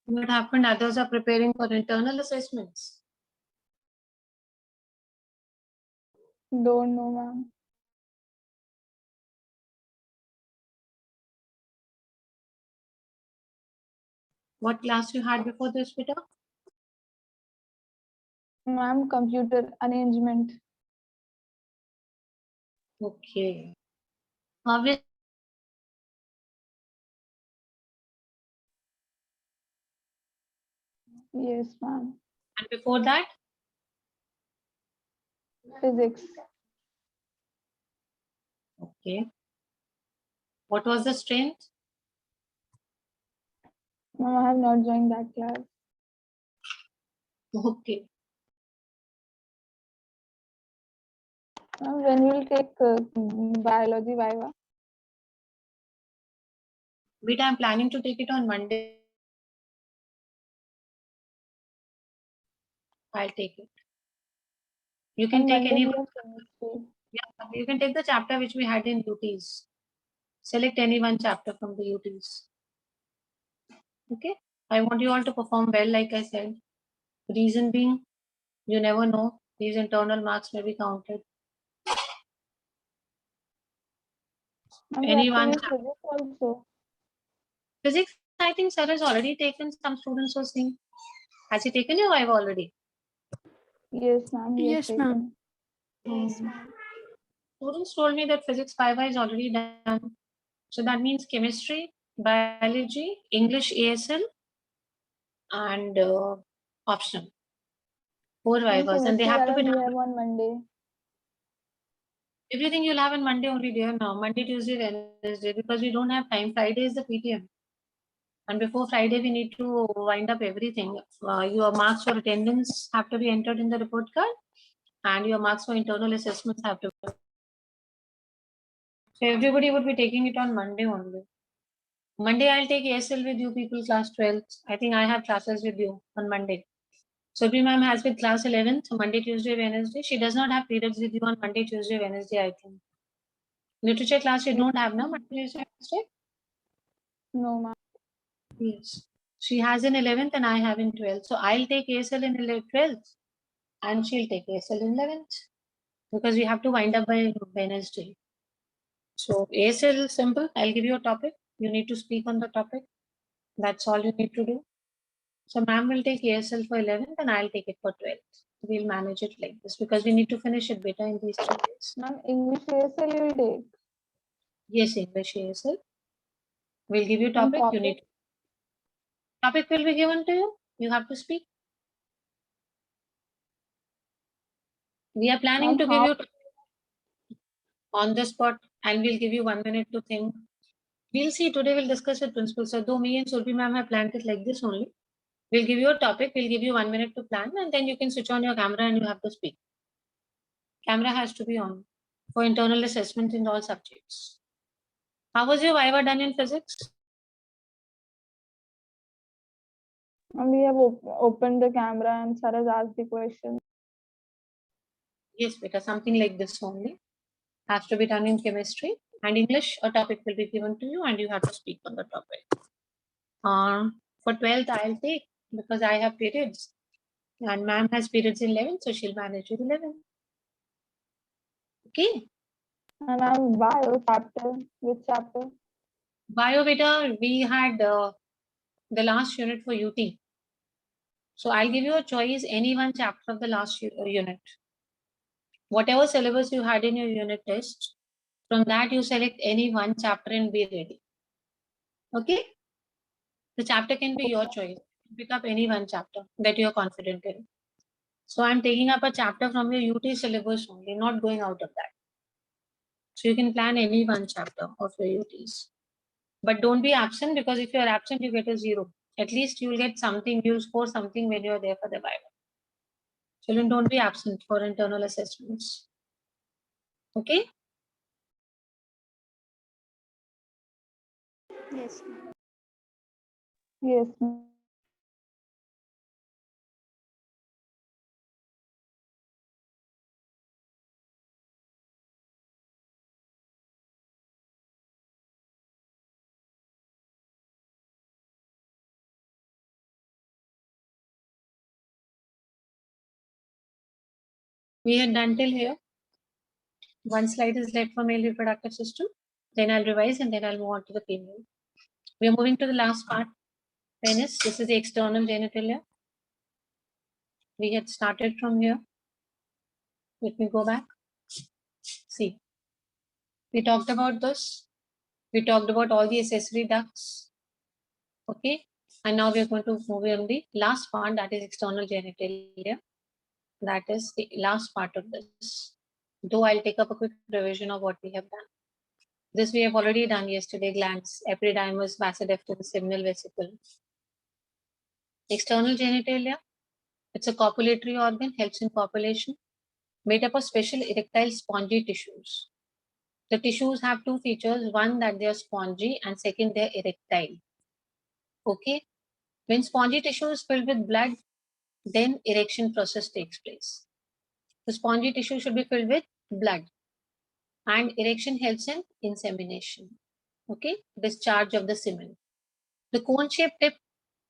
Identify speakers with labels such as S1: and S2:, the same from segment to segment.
S1: What happened? Others are preparing for internal assessments.
S2: Don't know, ma'am.
S1: What class you had before this, Peter?
S2: Ma'am, computer arrangement.
S1: Okay. Obviously,
S2: Yes, ma'am.
S1: and before that,
S2: Physics.
S1: okay. What was the strength?
S2: Ma'am, I have not joined that class.
S1: Okay.
S2: Ma'am, when will take biology Viva?
S1: But I'm planning to take it on Monday. I'll take it. You can
S2: On
S1: take
S2: Monday
S1: any.
S2: we have chemistry.
S1: Yeah, you can take the chapter which we had in UTs. Select any one chapter from the UTs. Okay. I want you all to perform well, like I said. Reason being, you never know. These internal marks may be counted.
S2: Ma'am, we have to
S1: Anyone?
S2: give physics also.
S1: Physics, I think sir has already taken. Some students were saying. Has he taken your Viva already?
S2: Yes, ma'am.
S3: Yes, ma'am.
S1: Yes, students told me that physics Viva is already done. So that means chemistry, biology, English ASL, and optional. 4 Vivas, and they
S2: Chemistry
S1: have to be
S2: we
S1: done.
S2: have on Monday.
S1: Everything you'll have on Monday only there now. Monday, Tuesday, Wednesday, because we don't have time. Friday is the PTM. And before Friday, we need to wind up everything. Your marks for attendance have to be entered in the report card, and your marks for internal assessments have to be. So everybody would be taking it on Monday only. Monday, I'll take ASL with you people, class 12th. I think I have classes with you on Monday. Surbi ma'am has with class 11th, Monday, Tuesday, Wednesday. She does not have periods with you on Monday, Tuesday, Wednesday, I think. Literature class you don't have now, Monday, Tuesday, Wednesday?
S2: No, ma'am.
S1: Yes. She has in 11th and I have in 12th. So I'll take ASL in 12th and she'll take ASL in 11th because we have to wind up by Wednesday. So ASL simple. I'll give you a topic. You need to speak on the topic. That's all you need to do. So ma'am will take ASL for 11th and I'll take it for 12th. We'll manage it like this because we need to finish it better in these 3 days.
S2: Ma'am, English ASL you will take.
S1: Yes, English ASL. We'll give you
S2: Ma'am,
S1: topic. You need topic will be given to you. You have to speak. We are planning
S2: Ma'am,
S1: to give
S2: how?
S1: you on the spot and we'll give you 1 minute to think. We'll see. Today we'll discuss with principal. So though me and Surbi ma'am have planned it like this only. We'll give you a topic. We'll give you 1 minute to plan and then you can switch on your camera and you have to speak. Camera has to be on for internal assessment in all subjects. How was your Viva done in physics?
S2: Ma'am, we have opened the camera and sir has asked the question.
S1: Yes, because something like this only has to be done in chemistry and English. A topic will be given to you and you have to speak on the topic. For 12th, I'll take because I have periods and ma'am has periods in 11th, so she'll manage with 11th. Okay.
S2: And ma'am, bio chapter. Which chapter?
S1: Bio beta, we had the last unit for UT. So I'll give you a choice, any one chapter of the last unit. Whatever syllabus you had in your unit test, from that you select any one chapter and be ready. Okay? The chapter can be your choice. Pick up any one chapter that you're confident in. So I'm taking up a chapter from your UT syllabus only, not going out of that. So you can plan any one chapter of your UTs. But don't be absent because if you're absent, you get a 0. At least you'll get something, you'll score something when you're there for the Viva. Children, don't be absent for internal assessments. Okay?
S3: Yes.
S2: Yes, ma'am.
S1: We had done till here. One slide is left for male reproductive system. Then I'll revise and then I'll move on to the female. We are moving to the last part. Penis. This is the external genitalia. We had started from here. Let me go back. See, we talked about this. We talked about all the accessory ducts. Okay. And now we are going to move on the last part, that is external genitalia. That is the last part of this. Though I'll take up a quick revision of what we have done. This we have already done yesterday: glands, epididymis, vas deferens, seminal vesicle. External genitalia, it's a copulatory organ, helps in copulation, made up of special erectile spongy tissues. The tissues have two features: one, that they are spongy, and second, they are erectile. Okay. When spongy tissue is filled with blood, then erection process takes place. The spongy tissue should be filled with blood, and erection helps in insemination. Okay, discharge of the semen. The cone-shaped tip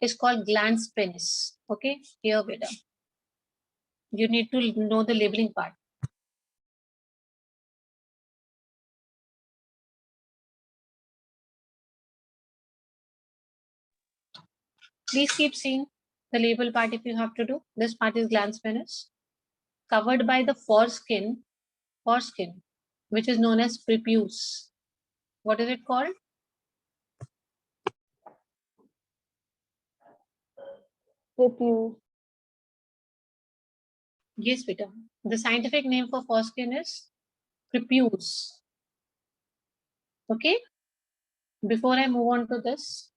S1: is called glans penis. Okay, here Veda. You need to know the labeling part. Please keep seeing the label part if you have to do. This part is glans penis, covered by the foreskin, which is known as prepuce. What is it called?
S2: Prepuce.
S1: Yes, Vita. The scientific name for foreskin is prepuce. Okay. Before I move on to this,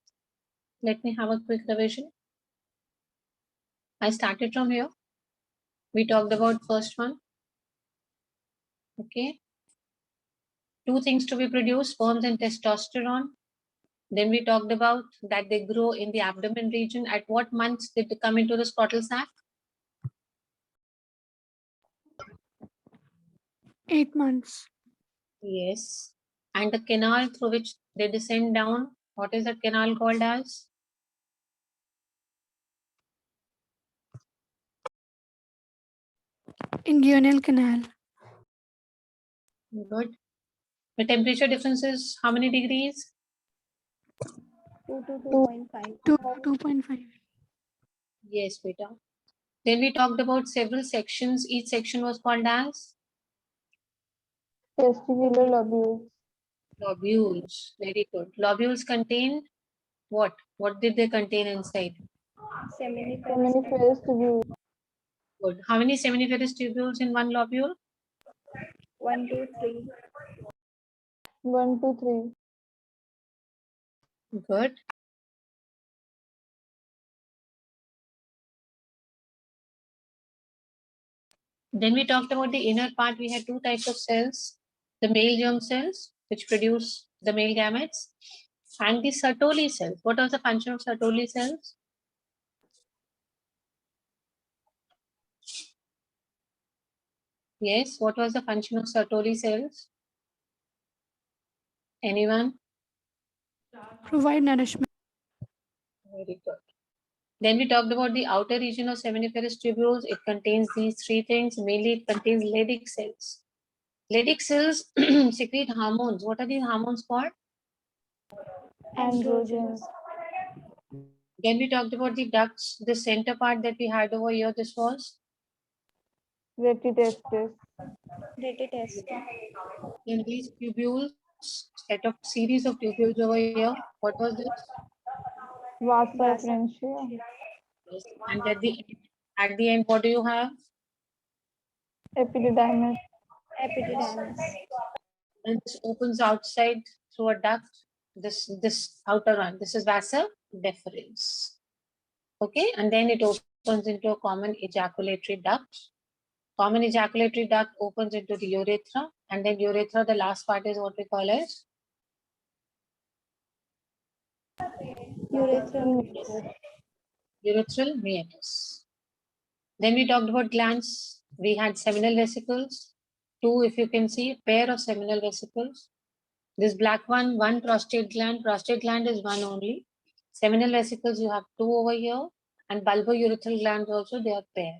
S1: let me have a quick revision. I started from here. We talked about first one. Okay. Two things to be produced, sperms and testosterone. Then we talked about that they grow in the abdomen region. At what months did they come into the scrotal sac?
S3: 8 months.
S1: Yes. And the canal through which they descend down, what is that canal called as?
S3: Inguinal canal.
S1: Good. The temperature difference is how many degrees?
S2: 2 to 2.5.
S3: 2.5.
S1: Yes, beta. Then we talked about several sections. Each section was called as
S2: Testicular lobules.
S1: lobules. Very good. Lobules contain what? What did they contain inside?
S2: Seminiferous tubules.
S1: Good. How many seminiferous tubules in one lobule?
S2: 1 to 3. 1 to 3.
S1: Good. Then we talked about the inner part. We had two types of cells: the male germ cells, which produce the male gametes, and the Sertoli cells. What was the function of Sertoli cells? Yes, what was the function of Sertoli cells? Anyone?
S3: Provide nourishment.
S1: Very good. Then we talked about the outer region of seminiferous tubules. It contains these three things. Mainly, it contains Leydig cells. Leydig cells secrete hormones. What are these hormones called?
S2: Androgens.
S1: Then we talked about the ducts. The center part that we had over here, this was
S2: Retitestis.
S1: in these tubules, set of series of tubules over here. What was this?
S2: Vasa efferentia.
S1: Yes. And at the end, what do you have?
S2: Epididymis.
S1: And this opens outside through a duct. This outer one. This is vasa deferens. Okay, and then it opens into a common ejaculatory duct. Common ejaculatory duct opens into the urethra, and then urethra, the last part is what we call as urethral meatus. Then we talked about glands. We had seminal vesicles, two, if you can see, pair of seminal vesicles. This black one prostate gland. Prostate gland is one only. Seminal vesicles, you have two over here, and bulbourethral glands also, they are pair.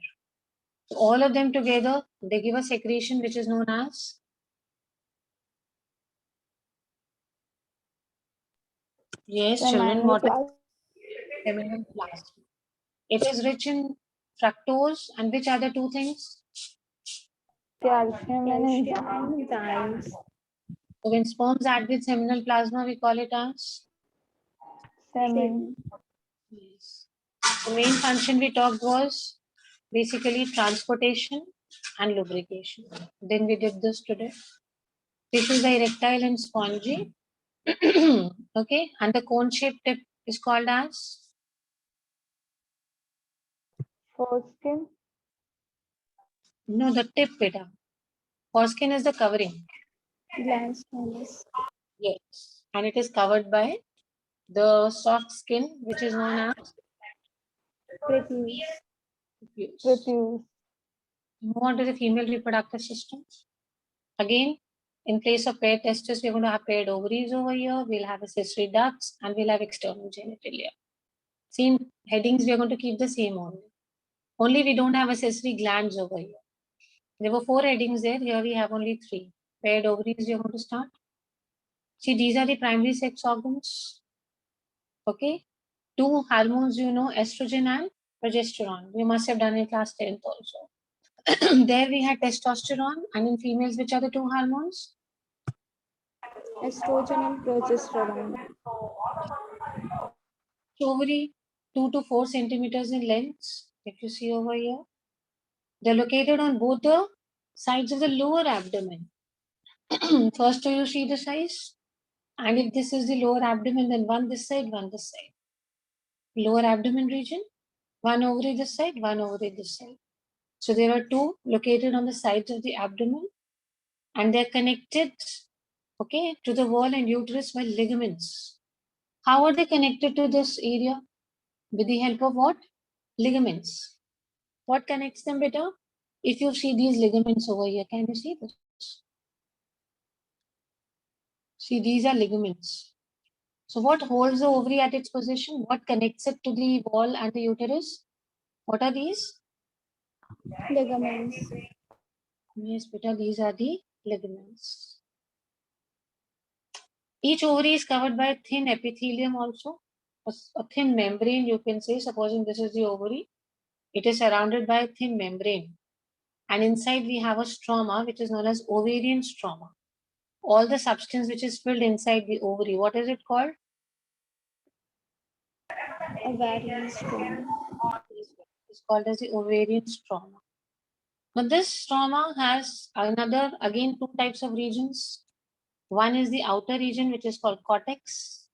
S1: So all of them together, they give a secretion which is known as children, what is
S2: Seminal
S1: seminal plasma? It is rich in fructose, and which are the two things?
S2: calcium and enzymes.
S1: So when sperms act with seminal plasma, we call it as
S2: Semen.
S1: yes. The main function we talked was basically transportation and lubrication. Then we did this today. Tissues are erectile and spongy. Okay, and the cone-shaped tip is called as
S2: Foreskin.
S1: no, the tip, beta. Foreskin is the covering.
S2: Glands.
S1: Yes, and it is covered by the soft skin, which is known as
S2: Prepuce.
S1: prepuce.
S2: Prepuce.
S1: Move on to the female reproductive system. Again, in place of paired testes, we're going to have paired ovaries over here. We'll have accessory ducts, and we'll have external genitalia. Same headings, we're going to keep the same only. Only we don't have accessory glands over here. There were 4 headings there. Here we have only 3. Paired ovaries, we're going to start. See, these are the primary sex organs. Okay. 2 hormones, you know, estrogen and progesterone. You must have done in class 10th also. There we had testosterone, and in females, which are the 2 hormones?
S2: Estrogen and progesterone.
S1: Ovary, 2 to 4 centimeters in length. If you see over here, they're located on both the sides of the lower abdomen. First, do you see the size? And if this is the lower abdomen, then one this side, one this side. Lower abdomen region, one ovary this side, one ovary this side. So there are 2 located on the sides of the abdomen, and they're connected, okay, to the wall and uterus by ligaments. How are they connected to this area? With the help of what? Ligaments. What connects them better? If you see these ligaments over here, can you see this? See, these are ligaments. So what holds the ovary at its position? What connects it to the wall and the uterus? What are these?
S2: Ligaments.
S1: Yes, beta, these are the ligaments. Each ovary is covered by a thin epithelium also, a thin membrane, you can say. Supposing this is the ovary, it is surrounded by a thin membrane. And inside we have a stroma, which is known as ovarian stroma. All the substance which is filled inside the ovary, what is it called?
S2: Ovarian stroma.
S1: It's called as the ovarian stroma. Now this stroma has another, again, 2 types of regions. One is the outer region, which is called cortex,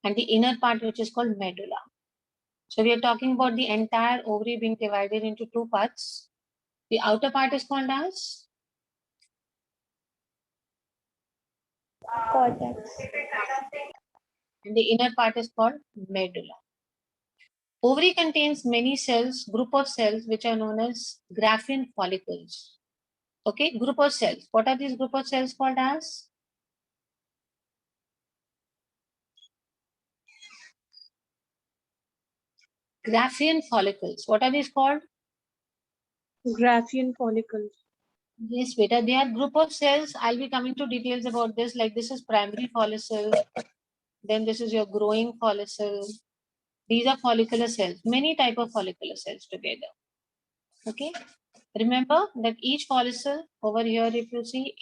S1: and the inner part, which is called medulla. So we are talking about the entire ovary being divided into 2 parts. The outer part is called as
S2: Cortex.
S1: and the inner part is called medulla. Ovary contains many cells, group of cells, which are known as Graafian follicles. Okay, group of cells. What are these group of cells called as? Graafian follicles. What are these called?
S4: Graafian follicles.
S1: Yes, beta. They are group of cells. I'll be coming to details about this. Like this is primary follicle. Then this is your growing follicle. These are follicular cells. Many type of follicular cells together. Okay. Remember that each follicle over here, if you see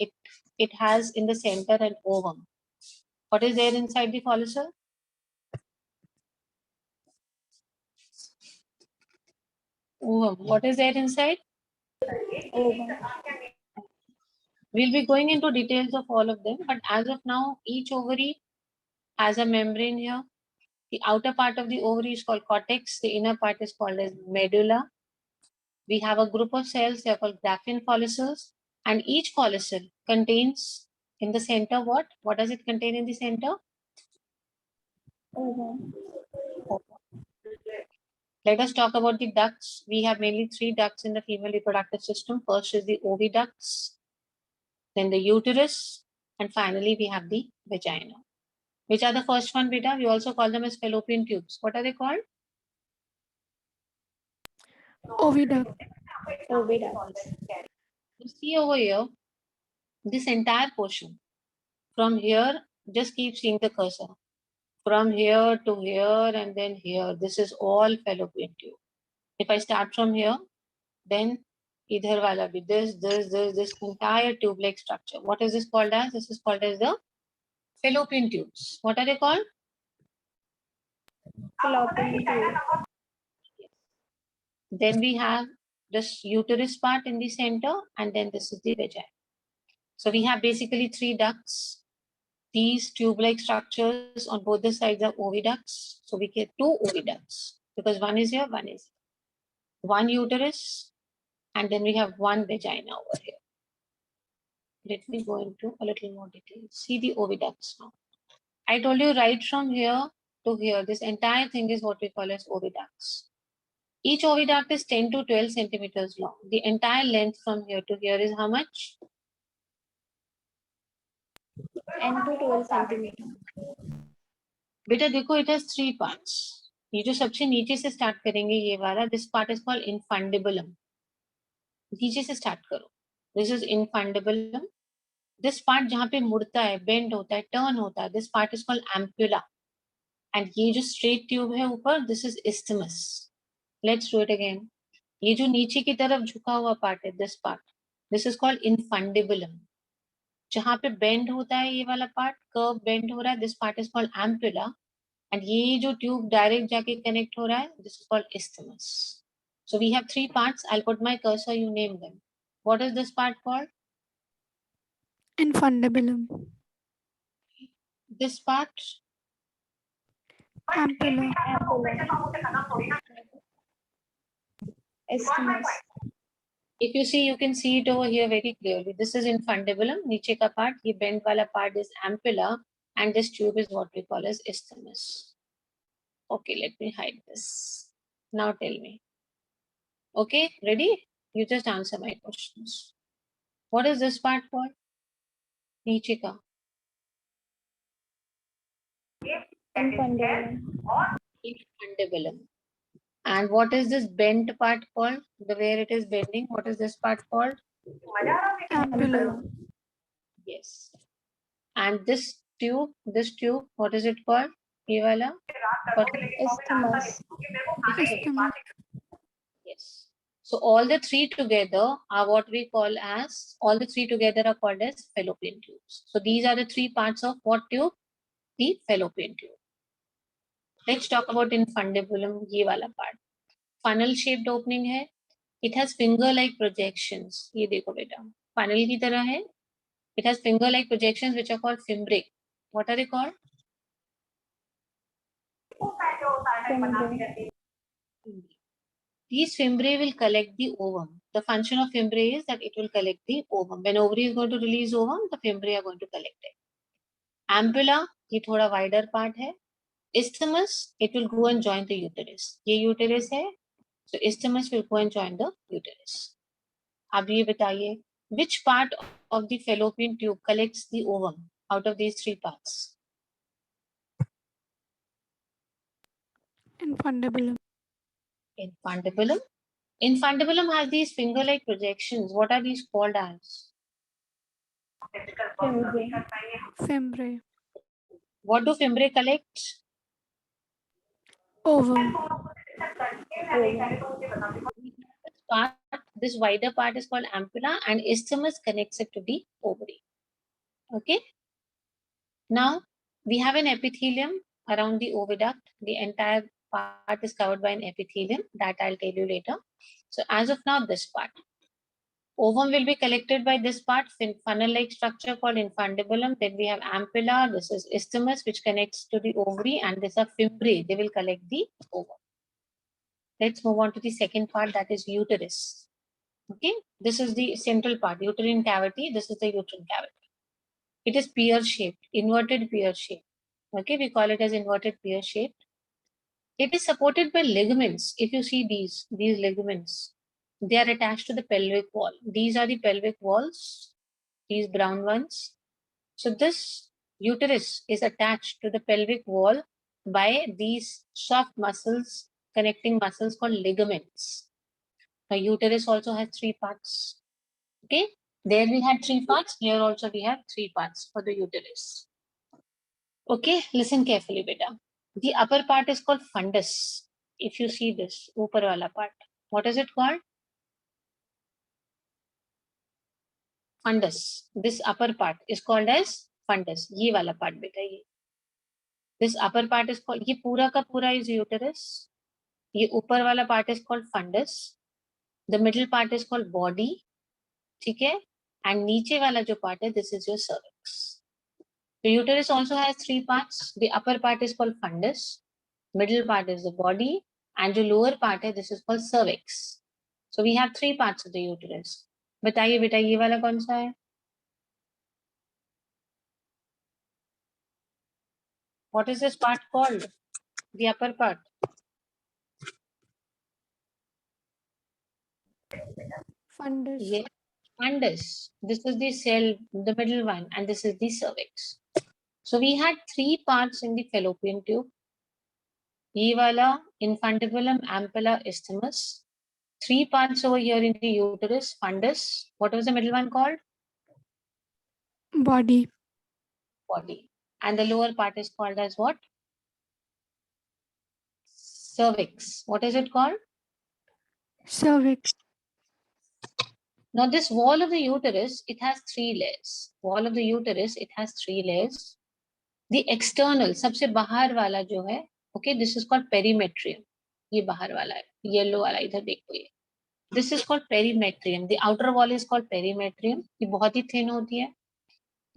S1: it has in the center an ovum. What is there inside the follicle? Ovum. What is there inside?
S2: Ovum.
S1: We'll be going into details of all of them, but as of now, each ovary has a membrane here. The outer part of the ovary is called cortex. The inner part is called as medulla. We have a group of cells. They are called Graafian follicles, and each follicle contains in the center what? What does it contain in the center?
S2: Ovum.
S1: Let us talk about the ducts. We have mainly 3 ducts in the female reproductive system. First is the oviducts, then the uterus, and finally we have the vagina. Which are the first one, beta? We also call them as fallopian tubes. What are they called?
S3: Oviduct.
S2: Oviduct.
S1: You see over here, this entire portion. From here, just keep seeing the cursor. From here to here and then here, this is all fallopian tube. If I start from here, then idhar wala bhi, this entire tube-like structure. What is this called as? This is called as the fallopian tubes. What are they called?
S2: Fallopian tube.
S1: Then we have this uterus part in the center, and then this is the vagina. So we have basically 3 ducts. These tube-like structures on both the sides are oviducts. So we get 2 oviducts because one is here, one is here. One uterus, and then we have one vagina over here. Let me go into a little more detail. See the oviducts now. I told you right from here to here, this entire thing is what we call as oviducts. Each oviduct is 10 to 12 centimeters long. The entire length from here to here is how much?
S2: 10 to 12 centimeter.
S1: बेटा देखो, it has 3 parts. ये जो सबसे नीचे से start करेंगे ये वाला, this part is called infundibulum. नीचे से स्टार्ट करो. This is infundibulum. This part जहाँ पे मुड़ता है, bend होता है, turn होता है, this part is called ampulla. And ये जो straight tube है ऊपर, this is isthmus. Let's do it again. ये जो नीचे की तरफ झुका हुआ part है, this part, this is called infundibulum. जहाँ पे bend होता है ये वाला part, curve bend हो रहा है, this part is called ampulla. And ये जो tube direct जाके connect हो रहा है, this is called isthmus. So we have 3 parts. I'll put my cursor, you name them. What is this part called?
S3: Infundibulum.
S1: This part?
S3: Ampulla.
S2: Isthmus.
S1: If you see, you can see it over here very clearly. This is infundibulum. नीचे का part, ये bend वाला part is ampulla, and this tube is what we call as isthmus. Okay, let me hide this. Now tell me. Okay, ready? You just answer my questions. What is this part called? नीचे का.
S2: Infundibulum.
S1: Infundibulum. And what is this bent part called? The where it is bending, what is this part called?
S3: Ampulla.
S1: Yes. And this tube, what is it called? ये वाला?
S2: Isthmus.
S3: Isthmus.
S1: Yes. So all the 3 together are what we call as, all the 3 together are called as fallopian tubes. So these are the 3 parts of what tube? The fallopian tube. Let's talk about infundibulum, ये वाला part. Funnel shaped opening है. It has finger like projections. ये देखो बेटा, funnel की तरह है. It has finger like projections which are called fimbriae. What are they called?
S2: Fimbriae.
S1: These fimbriae will collect the ovum. The function of fimbriae is that it will collect the ovum. When ovary is going to release ovum, the fimbriae are going to collect it. Ampulla, ये थोड़ा wider part है. Isthmus, it will go and join the uterus. ये uterus है, so isthmus will go and join the uterus. अब ये बताइए, which part of the fallopian tube collects the ovum out of these 3 parts?
S3: Infundibulum.
S1: Infundibulum. Infundibulum has these finger-like projections. What are these called as?
S2: Fimbriae.
S3: Fimbriae.
S1: What do fimbriae collect?
S3: Ovum.
S1: Part, this wider part is called ampulla, and isthmus connects it to the ovary. Okay. Now we have an epithelium around the oviduct. The entire part is covered by an epithelium that I'll tell you later. So as of now, this part. Ovum will be collected by this part, funnel-like structure called infundibulum. Then we have ampulla. This is isthmus, which connects to the ovary, and these are fimbriae. They will collect the ovum. Let's move on to the second part, that is uterus. Okay, this is the central part, uterine cavity. This is the uterine cavity. It is pear-shaped, inverted pear-shaped. Okay, we call it as inverted pear-shaped. It is supported by ligaments. If you see these ligaments, they are attached to the pelvic wall. These are the pelvic walls, these brown ones. So this uterus is attached to the pelvic wall by these soft muscles, connecting muscles called ligaments. A uterus also has 3 parts. Okay, there we had 3 parts. Here also we have 3 parts for the uterus. Okay, listen carefully, beta. The upper part is called fundus. If you see this, upar wala part, what is it called? Fundus. This upper part is called as fundus. Ye wala part, beta. Ye. This upper part is called, ye pura ka pura is uterus. Ye upar wala part is called fundus. The middle part is called body. ठीक है? And नीचे वाला जो part है, this is your cervix. The uterus also has 3 parts. The upper part is called fundus. Middle part is the body. And the lower part है, this is called cervix. So we have 3 parts of the uterus. बताइए बेटा ये वाला कौन सा है? What is this part called? The upper part.
S3: Fundus.
S1: Yeah. Fundus. This is the cell, the middle one, and this is the cervix. So we had 3 parts in the fallopian tube. Ye wala, infundibulum, ampulla, isthmus. 3 parts over here in the uterus, fundus. What was the middle one called?
S3: Body.
S1: Body. And the lower part is called as what? Cervix. What is it called?
S3: Cervix.
S1: Now this wall of the uterus, it has 3 layers. Wall of the uterus, it has 3 layers. The external, सबसे बाहर वाला जो है, okay, this is called perimetrium. ये बाहर वाला है, yellow वाला इधर देखो ये. This is called perimetrium. The outer wall is called perimetrium. ये बहुत ही thin होती है.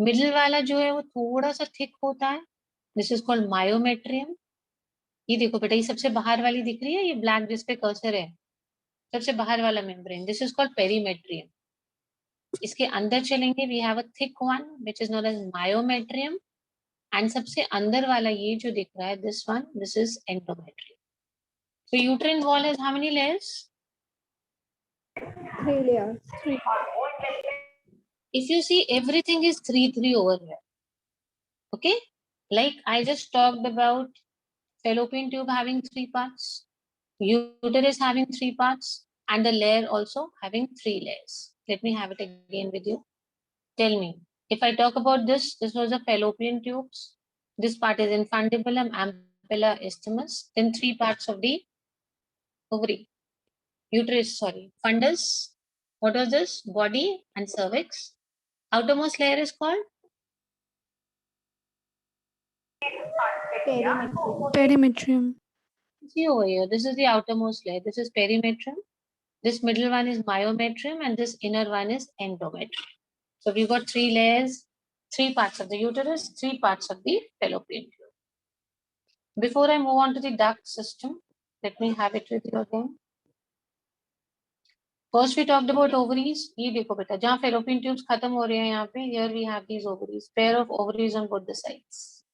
S1: Middle वाला जो है वो थोड़ा सा thick होता है. This is called myometrium. ये देखो बेटा ये सबसे बाहर वाली दिख रही है, ये black जिस पे कर्सर है, सबसे बाहर वाला membrane. This is called perimetrium. इसके अंदर चलेंगे, we have a thick one which is known as myometrium. And सबसे अंदर वाला ये जो दिख रहा है, this one, this is endometrium. So uterine wall has how many layers?
S2: 3 layers.
S3: 3.
S1: If you see, everything is 3 over here. Okay, like I just talked about fallopian tube having 3 parts, uterus having 3 parts, and the layer also having 3 layers. Let me have it again with you. Tell me, if I talk about this was the fallopian tubes. This part is infundibulum, ampulla, isthmus. Then 3 parts of the ovary, uterus, sorry, fundus. What was this? Body and cervix. Outermost layer is called
S3: Perimetrium.
S1: see over here. This is the outermost layer. This is perimetrium. This middle one is myometrium, and this inner one is endometrium. So we've got 3 layers, 3 parts of the uterus, 3 parts of the fallopian tube. Before I move on to the duct system, let me have it with you again. First we talked about ovaries. ये देखो बेटा, जहाँ fallopian tubes खत्म हो रहे हैं यहाँ पे, here we have these ovaries, pair of ovaries on both the sides.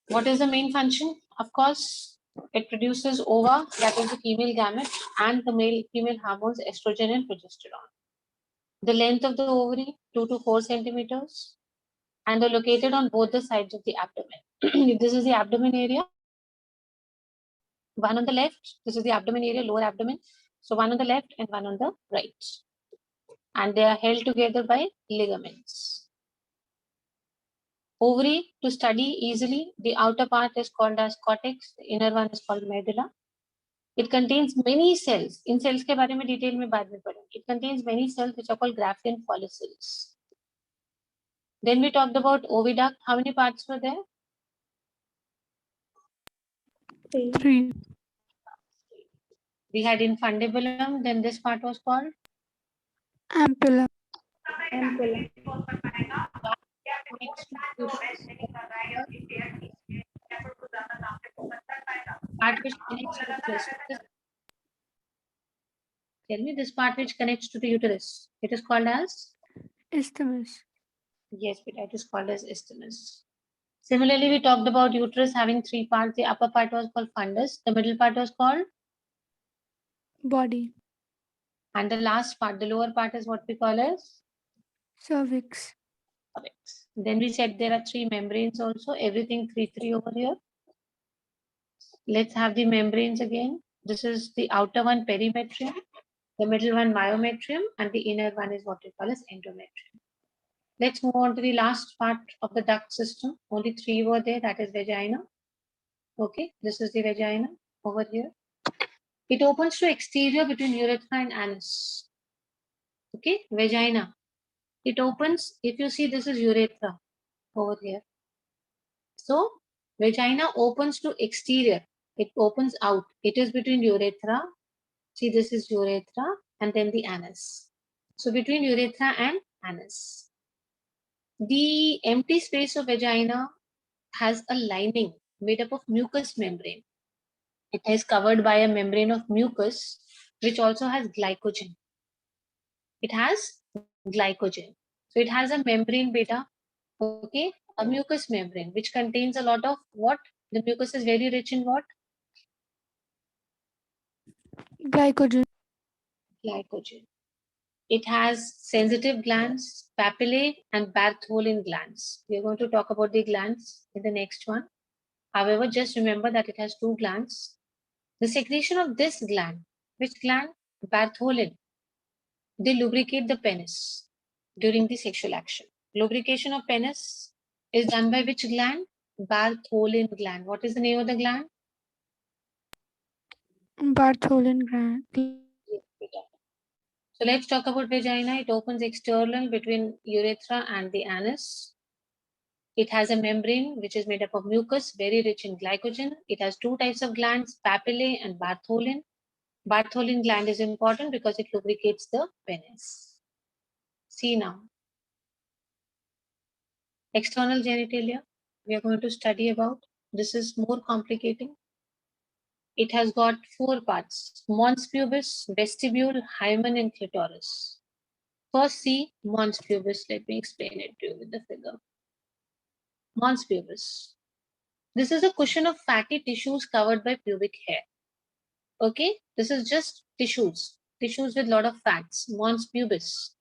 S1: What is the main function? Of course, it produces ova, that is the female gamete, and the female hormones estrogen and progesterone. The length of the ovary 2 to 4 centimeters, and they're located on both the sides of the abdomen. This is the abdomen area. One on the left, this is the abdomen area, lower abdomen. So one on the left and one on the right. And they are held together by ligaments. Ovary, to study easily, the outer part is called as cortex, the inner one is called medulla. It contains many cells. In cells के बारे में detail में बाद में पढ़ेंगे. It contains many cells which are called Graafian follicles. Then we talked about oviduct. How many parts were there?
S3: 3.
S1: We had infundibulum. Then this part was called
S3: Ampulla.
S1: part which connects to the uterus. Tell me this part which connects to the uterus. It is called as?
S3: Isthmus.
S1: Yes, it is called as isthmus. Similarly, we talked about uterus having 3 parts. The upper part was called fundus. The middle part was called?
S3: Body.
S1: And the last part, the lower part is what we call as?
S3: Cervix.
S1: Cervix. Then we said there are 3 membranes also. Everything 3 over here. Let's have the membranes again. This is the outer one, perimetrium, the middle one, myometrium, and the inner one is what we call as endometrium. Let's move on to the last part of the duct system. Only 3 were there, that is vagina. Okay, this is the vagina over here. It opens to exterior between urethra and anus. Okay, vagina. It opens, if you see, this is urethra over here. So, vagina opens to exterior. It opens out. It is between urethra. See, this is urethra and then the anus. So, between urethra and anus. The empty space of vagina has a lining made up of mucous membrane. It is covered by a membrane of mucus, which also has glycogen. It has glycogen. So it has a membrane beta, okay, a mucous membrane, which contains a lot of what? The mucus is very rich in what?
S3: Glycogen.
S1: Glycogen. It has sensitive glands, papillae, and Bartholin glands. We are going to talk about the glands in the next one. However, just remember that it has 2 glands. The secretion of this gland, which gland? Bartholin. They lubricate the penis during the sexual action. Lubrication of penis is done by which gland? Bartholin gland. What is the name of the gland?
S3: Bartholin gland.
S1: So let's talk about vagina. It opens external between urethra and the anus. It has a membrane which is made up of mucus, very rich in glycogen. It has 2 types of glands, papillae and Bartholin. Bartholin gland is important because it lubricates the penis. See now. External genitalia, we are going to study about. This is more complicating. It has got 4 parts: mons pubis, vestibule, hymen, and clitoris. First, see mons pubis. Let me explain it to you with the figure. Mons pubis. This is a cushion of fatty tissues covered by pubic hair. Okay, this is just tissues with a lot of fats. Mons pubis.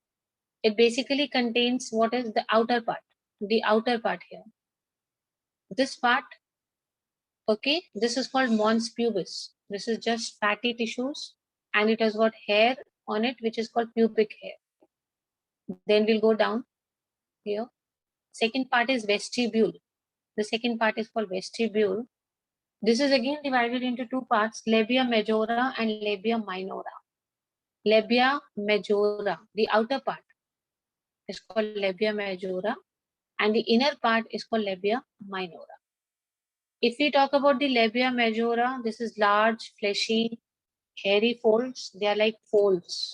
S1: It basically contains what is the outer part here. This part, okay, this is called mons pubis. This is just fatty tissues and it has got hair on it, which is called pubic hair. Then we'll go down here. Second part is vestibule. The second part is called vestibule. This is again divided into 2 parts, labia majora and labia minora. Labia majora, the outer part, is called labia majora and the inner part is called labia minora. If we talk about the labia majora, this is large, fleshy, hairy folds. They are like folds.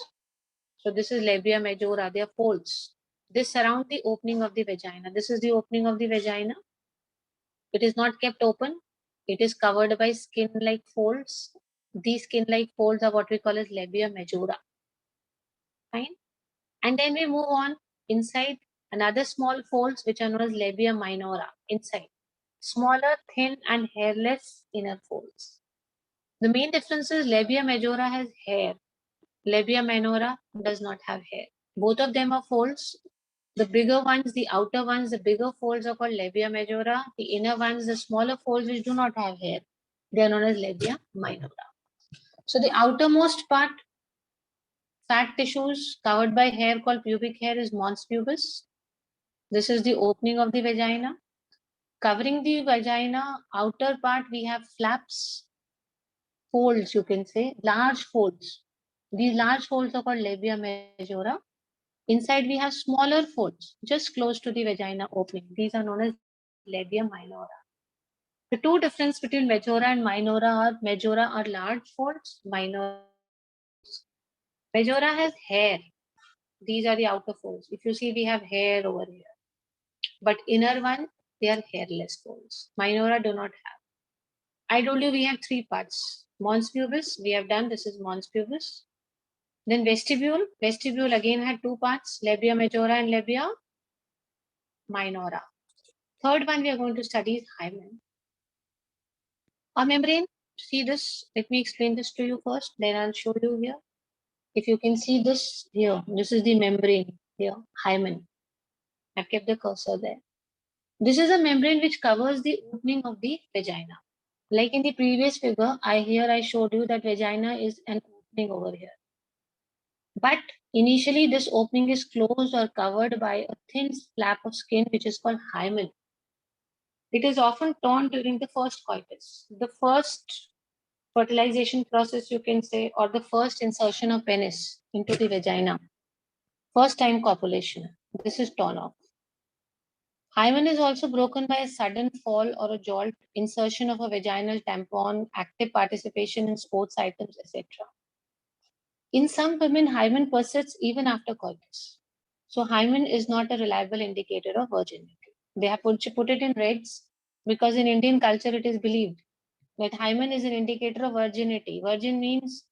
S1: So this is labia majora. They are folds. They surround the opening of the vagina. This is the opening of the vagina. It is not kept open. It is covered by skin-like folds. These skin-like folds are what we call as labia majora. Fine. And then we move on inside another small folds which are known as labia minora inside. Smaller, thin, and hairless inner folds. The main difference is labia majora has hair. Labia minora does not have hair. Both of them are folds. The bigger ones, the outer ones, the bigger folds are called labia majora. The inner ones, the smaller folds which do not have hair, they are known as labia minora. So the outermost part, fat tissues covered by hair called pubic hair, is mons pubis. This is the opening of the vagina. Covering the vagina, outer part, we have flaps, folds, you can say, large folds. These large folds are called labia majora. Inside we have smaller folds just close to the vagina opening. These are known as labia minora. The 2 difference between majora and minora are majora are large folds, minora. Majora has hair. These are the outer folds. If you see, we have hair over here. But inner one, they are hairless folds. Minora do not have. I told you we have 3 parts. Mons pubis, we have done. This is mons pubis. Then vestibule. Vestibule again had 2 parts, labia majora and labia minora. Third one we are going to study is hymen. A membrane, see this, let me explain this to you first, then I'll show you here. If you can see this here, this is the membrane here, hymen. I've kept the cursor there. This is a membrane which covers the opening of the vagina. Like in the previous figure, I showed you that vagina is an opening over here. But initially this opening is closed or covered by a thin flap of skin which is called hymen. It is often torn during the first coitus. The first fertilization process, you can say, or the first insertion of penis into the vagina. First time copulation. This is torn off. Hymen is also broken by a sudden fall or a jolt, insertion of a vaginal tampon, active participation in sports items, etc. In some women, hymen persists even after coitus. So hymen is not a reliable indicator of virginity. They have put it in reds because in Indian culture it is believed that hymen is an indicator of virginity. Virgin means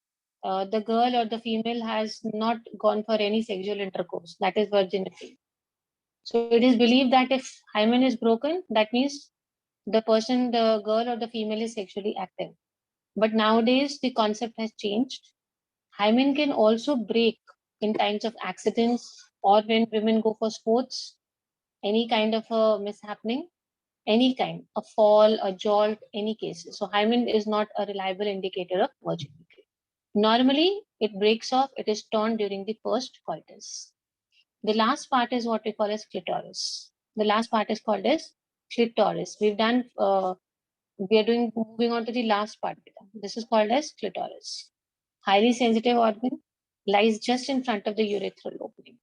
S1: the girl or the female has not gone for any sexual intercourse. That is virginity. So it is believed that if hymen is broken, that means the person, the girl or the female is sexually active. But nowadays the concept has changed. Hymen can also break in times of accidents or when women go for sports, any kind of a mishappening, any kind, a fall, a jolt, any cases. So hymen is not a reliable indicator of virginity. Normally, it breaks off, it is torn during the first coitus. The last part is what we call as clitoris. The last part is called as clitoris. We are moving on to the last part. This is called as clitoris. Highly sensitive organ, lies just in front of the urethral opening.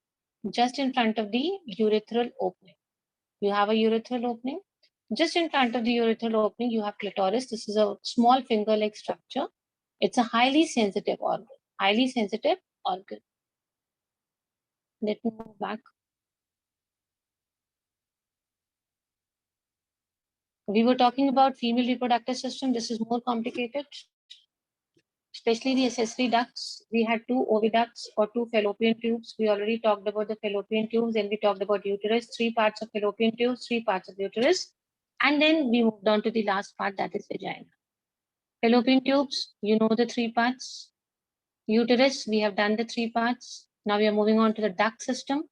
S1: Just in front of the urethral opening. You have a urethral opening. Just in front of the urethral opening, you have clitoris. This is a small finger-like structure. It's a highly sensitive organ. Highly sensitive organ. Let me move back. We were talking about female reproductive system. This is more complicated, especially the accessory ducts. We had two oviducts or two fallopian tubes. We already talked about the fallopian tubes. Then we talked about uterus, 3 parts of fallopian tubes, 3 parts of uterus. And then we moved on to the last part, that is vagina. Fallopian tubes, you know the 3 parts. Uterus, we have done the 3 parts. Now we are moving on to the duct system.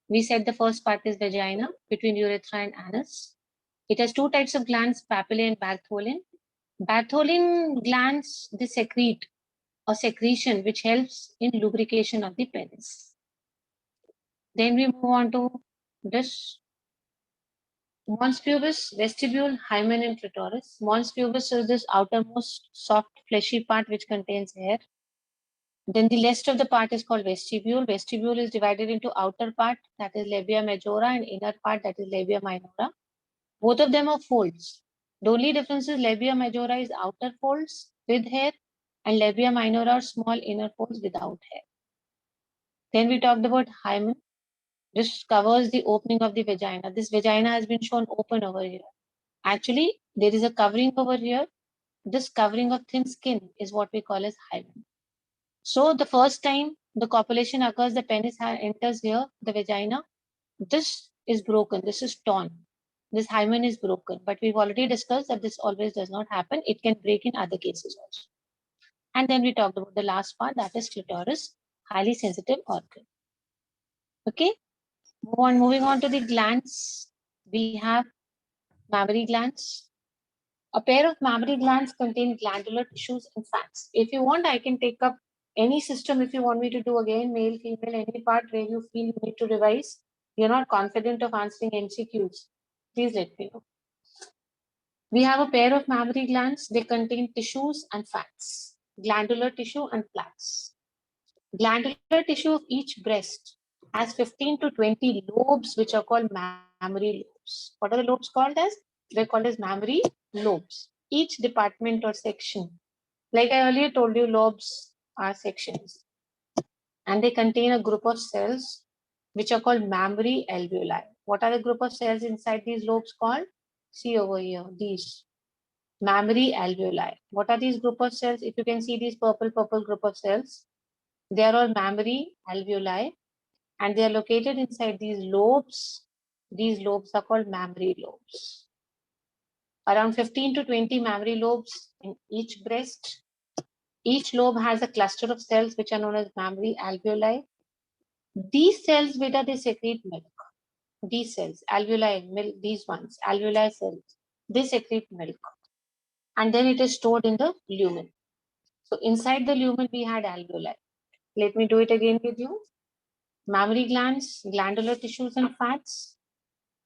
S1: We said the first part is vagina between urethra and anus. It has 2 types of glands, papillae and Bartholin. Bartholin glands, they secrete a secretion which helps in lubrication of the penis. Then we move on to this mons pubis, vestibule, hymen and clitoris. Mons pubis is this outermost soft fleshy part which contains hair. Then the rest of the part is called vestibule. Vestibule is divided into outer part, that is labia majora, and inner part, that is labia minora. Both of them are folds. The only difference is labia majora is outer folds with hair and labia minora are small inner folds without hair. Then we talked about hymen. This covers the opening of the vagina. This vagina has been shown open over here. Actually, there is a covering over here. This covering of thin skin is what we call as hymen. So the first time the copulation occurs, the penis enters here, the vagina. This is broken. This is torn. This hymen is broken. But we've already discussed that this always does not happen. It can break in other cases also. And then we talked about the last part, that is clitoris, highly sensitive organ. Okay. Moving on to the glands. We have mammary glands. A pair of mammary glands contain glandular tissues and fats. If you want, I can take up any system if you want me to do again, male, female, any part where you feel you need to revise. You're not confident of answering MCQs. Please let me know. We have a pair of mammary glands. They contain tissues and fats, glandular tissue and fats. Glandular tissue of each breast has 15 to 20 lobes, which are called mammary lobes. What are the lobes called as? They're called as mammary lobes. Each department or section, like I earlier told you, lobes are sections. And they contain a group of cells which are called mammary alveoli. What are the group of cells inside these lobes called? See over here, these mammary alveoli. What are these group of cells? If you can see these purple group of cells, they are all mammary alveoli and they are located inside these lobes. These lobes are called mammary lobes. Around 15 to 20 mammary lobes in each breast. Each lobe has a cluster of cells which are known as mammary alveoli. These cells, beta, they secrete milk. These cells, alveoli, milk, these ones, alveoli cells, they secrete milk. and then it is stored in the lumen. So inside the lumen, we had alveoli. Let me do it again with you. Mammary glands, glandular tissues and fats.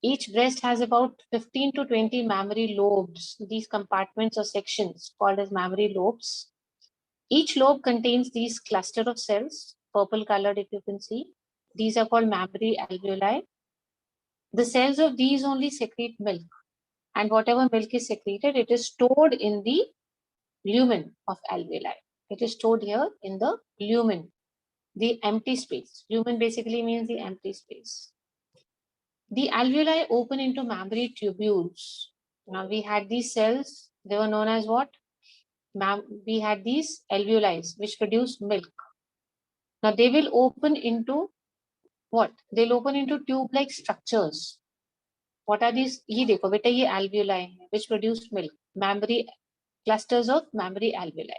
S1: Each breast has about 15 to 20 mammary lobes, these compartments or sections called as mammary lobes. Each lobe contains these cluster of cells, purple colored if you can see. These are called mammary alveoli. The cells of these only secrete milk, and whatever milk is secreted, it is stored in the lumen of alveoli. It is stored here in the lumen, the empty space. Lumen basically means the empty space. The alveoli open into mammary tubules. Now we had these cells, they were known as what? We had these alveoli which produce milk. Now they will open into what? They'll open into tube-like structures. What are these? ये देखो बेटा ये alveoli हैं which produce milk. Mammary clusters of mammary alveoli.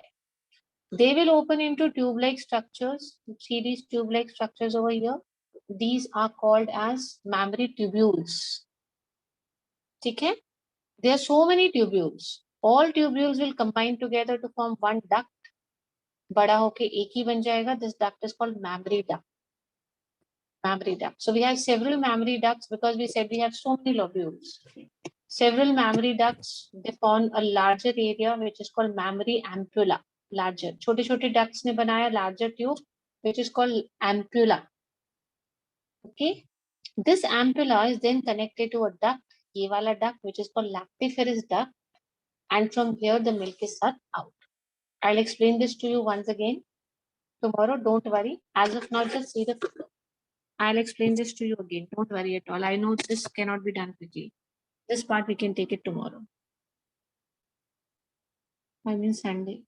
S1: They will open into tube-like structures. See these tube-like structures over here? These are called as mammary tubules. Okay? There are so many tubules. All tubules will combine together to form one duct. बड़ा होके एक ही बन जाएगा. This duct is called mammary duct. Mammary duct. So we have several mammary ducts because we said we have so many lobules. Several mammary ducts, they form a larger area which is called mammary ampulla. Larger. छोटे छोटे ducts ने बनाया larger tube which is called ampulla. Okay. This ampulla is then connected to a duct, ये वाला duct which is called lactiferous duct, and from here the milk is sucked out. I'll explain this to you once again tomorrow. Don't worry. As of now, just see the photo. I'll explain this to you again. Don't worry at all. I know this cannot be done quickly. This part we can take it tomorrow. I mean Sunday.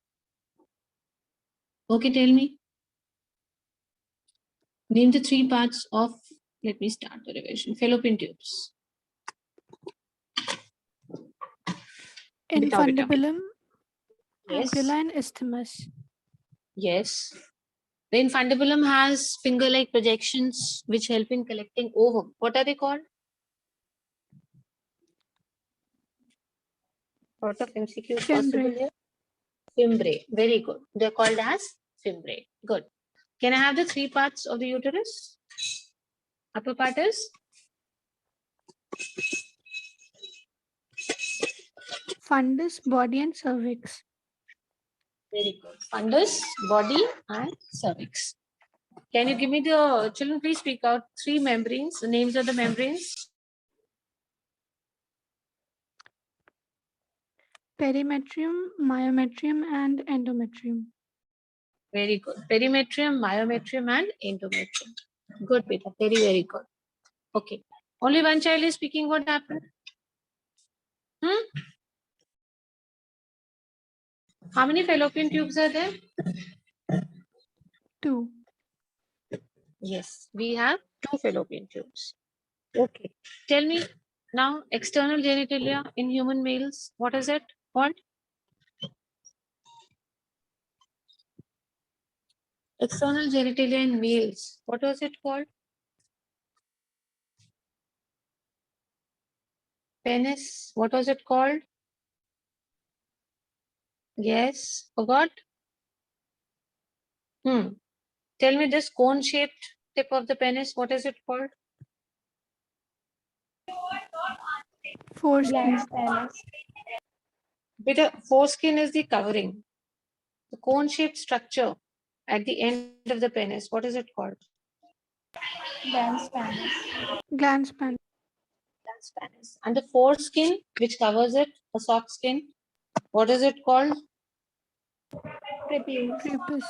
S1: Okay, tell me. Name the three parts of, let me start the revision. Fallopian tubes.
S3: Infundibulum,
S1: Yes.
S3: ampulla, and isthmus.
S1: Yes. The infundibulum has finger-like projections which help in collecting ovum. What are they called? Sort of MCQ is possible
S3: Fimbriae.
S1: here. Fimbriae. Very good. They're called as fimbriae. Good. Can I have the three parts of the uterus? Upper part is?
S3: Fundus, body, and cervix.
S1: Very good. Fundus, body, and cervix. Can you give me the, children, please speak out three membranes, the names of the membranes?
S3: Perimetrium, myometrium, and endometrium.
S1: Very good. Perimetrium, myometrium, and endometrium. Good, beta. Very, very good. Okay. Only one child is speaking. What happened? How many fallopian tubes are there?
S3: 2.
S1: Yes, we have 2 fallopian tubes. Okay. Tell me now, external genitalia in human males, what is it called? External genitalia in males, what was it called? Penis, what was it called? Yes, forgot? Tell me this cone-shaped tip of the penis, what is it called?
S3: Foreskin.
S2: Glans penis.
S1: Beta, foreskin is the covering. The cone-shaped structure at the end of the penis, what is it called?
S2: Glans penis.
S3: Glans penis.
S1: That's penis. And the foreskin, which covers it, the soft skin, what is it called?
S2: Prepuce.
S3: Prepuce.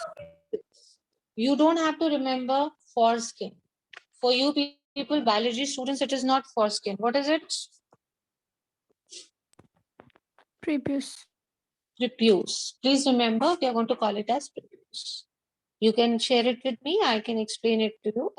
S1: You don't have to remember foreskin. For you people, biology students, it is not foreskin. What is it?
S3: Prepuce.
S1: Prepuce. Please remember, we are going to call it as prepuce. You can share it with me. I can explain it to you